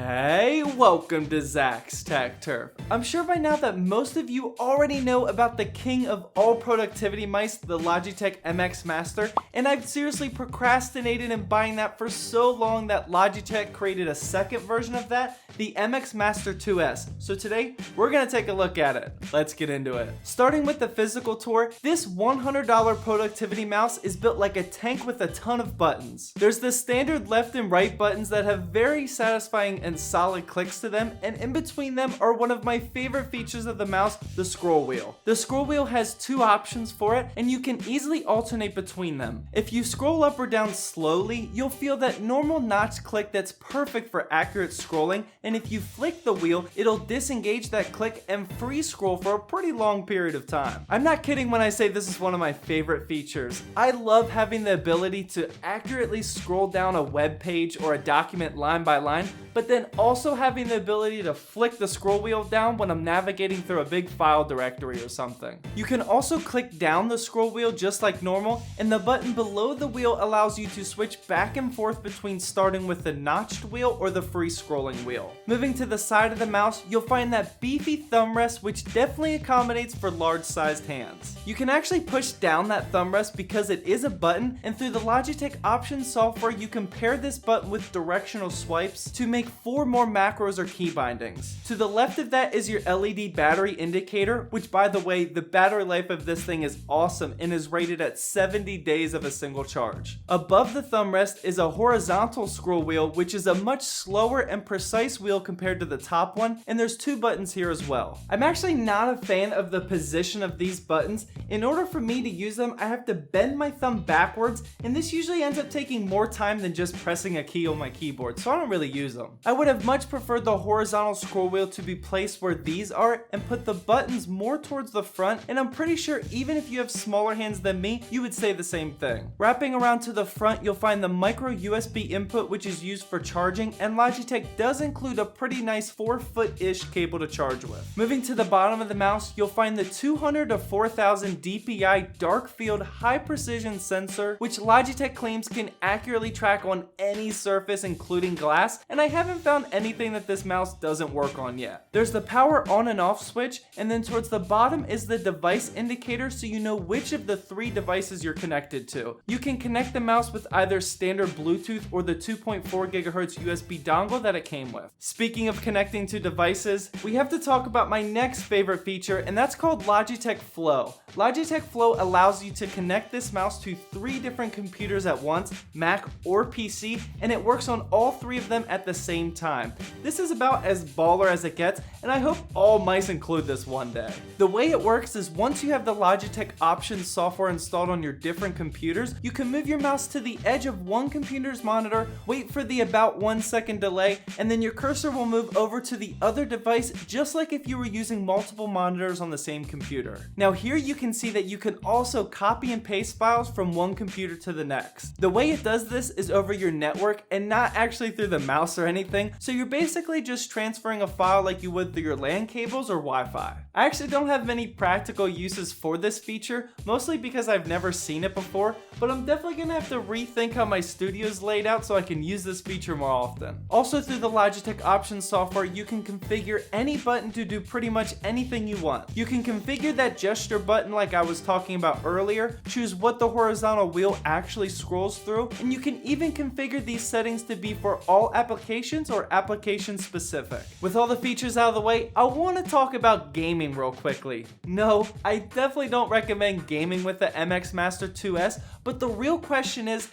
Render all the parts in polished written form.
Hey, welcome to Zach's Tech Turf. I'm sure by now that most of you already know about the king of all productivity mice, the Logitech MX Master, and I've seriously procrastinated in buying that for so long that Logitech created a second version of that, the MX Master 2S. So today, we're gonna take a look at it. Let's get into it. Starting with the physical tour, this $100 productivity mouse is built like a tank with a ton of buttons. There's the standard left and right buttons that have very satisfying and solid clicks to them, and in between them are one of my favorite features of the mouse, the scroll wheel. The scroll wheel has two options for it, and you can easily alternate between them. If you scroll up or down slowly, you'll feel that normal notch click that's perfect for accurate scrolling, and if you flick the wheel, it'll disengage that click and free scroll for a pretty long period of time. I'm not kidding when I say this is one of my favorite features. I love having the ability to accurately scroll down a web page or a document line by line, but then also having the ability to flick the scroll wheel down when I'm navigating through a big file directory or something. You can also click down the scroll wheel just like normal, and the button below the wheel allows you to switch back and forth between starting with the notched wheel or the free scrolling wheel. Moving to the side of the mouse, you'll find that beefy thumb rest, which definitely accommodates for large sized hands. You can actually push down that thumb rest because it is a button, and through the Logitech options software, you can pair this button with directional swipes to make 4 more macros or key bindings. To the left of that is your LED battery indicator, which by the way, the battery life of this thing is awesome and is rated at 70 days of a single charge. Above the thumb rest is a horizontal scroll wheel, which is a much slower and precise wheel compared to the top one, and there's 2 buttons here as well. I'm actually not a fan of the position of these buttons. In order for me to use them, I have to bend my thumb backwards, and this usually ends up taking more time than just pressing a key on my keyboard, so I don't really use them. I would have much preferred the horizontal scroll wheel to be placed where these are and put the buttons more towards the front, and I'm pretty sure even if you have smaller hands than me, you would say the same thing. Wrapping around to the front, you'll find the micro USB input, which is used for charging, and Logitech does include a pretty nice 4-foot-ish cable to charge with. Moving to the bottom of the mouse, you'll find the 200 to 4000 DPI dark field high precision sensor, which Logitech claims can accurately track on any surface including glass, and I haven't found anything that this mouse doesn't work on yet. There's the power on and off switch, and then towards the bottom is the device indicator so you know which of the 3 devices you're connected to. You can connect the mouse with either standard Bluetooth or the 2.4 GHz USB dongle that it came with. Speaking of connecting to devices, we have to talk about my next favorite feature, and that's called Logitech Flow. Logitech Flow allows you to connect this mouse to 3 different computers at once, Mac or PC, and it works on all 3 of them at the same time. This is about as baller as it gets, and I hope all mice include this one day. The way it works is once you have the Logitech options software installed on your different computers, you can move your mouse to the edge of one computer's monitor, wait for the about 1 second delay, and then your cursor will move over to the other device just like if you were using multiple monitors on the same computer. Now here you can see that you can also copy and paste files from one computer to the next. The way it does this is over your network and not actually through the mouse or anything, so you're basically just transferring a file like you would through your LAN cables or Wi-Fi. I actually don't have many practical uses for this feature, mostly because I've never seen it before, but I'm definitely gonna have to rethink how my studio is laid out so I can use this feature more often. Also through the Logitech options software, you can configure any button to do pretty much anything you want. You can configure that gesture button like I was talking about earlier, choose what the horizontal wheel actually scrolls through, and you can even configure these settings to be for all applications or application specific. With all the features out of the way, I want to talk about gaming real quickly. No, I definitely don't recommend gaming with the MX Master 2S, but the real question is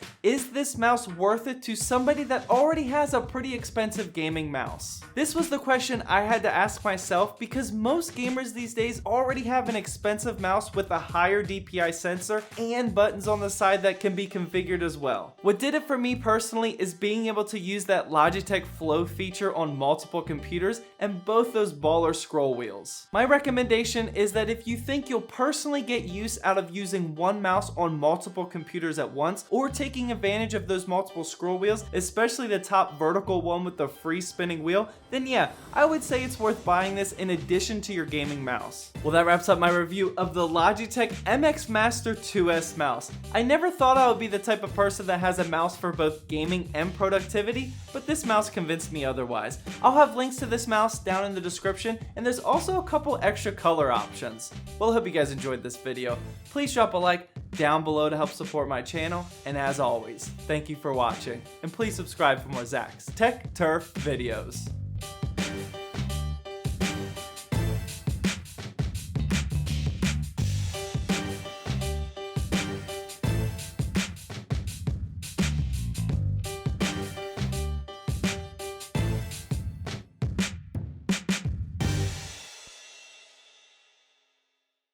this mouse worth it to somebody that already has a pretty expensive gaming mouse? This was the question I had to ask myself because most gamers these days already have an expensive mouse with a higher DPI sensor and buttons on the side that can be configured as well. What did it for me personally is being able to use that Logitech Flow feature on multiple computers and both those baller scroll wheels. My recommendation is that if you think you'll personally get use out of using one mouse on multiple computers at once or taking advantage of those multiple scroll wheels, especially the top vertical one with the free spinning wheel, then yeah, I would say it's worth buying this in addition to your gaming mouse. Well, that wraps up my review of the Logitech MX Master 2S mouse. I never thought I would be the type of person that has a mouse for both gaming and productivity, but this mouse convinced convince me otherwise. I'll have links to this mouse down in the description, and there's also a couple extra color options. Well, I hope you guys enjoyed this video. Please drop a like down below to help support my channel, and as always, thank you for watching, and please subscribe for more Zach's Tech Turf videos.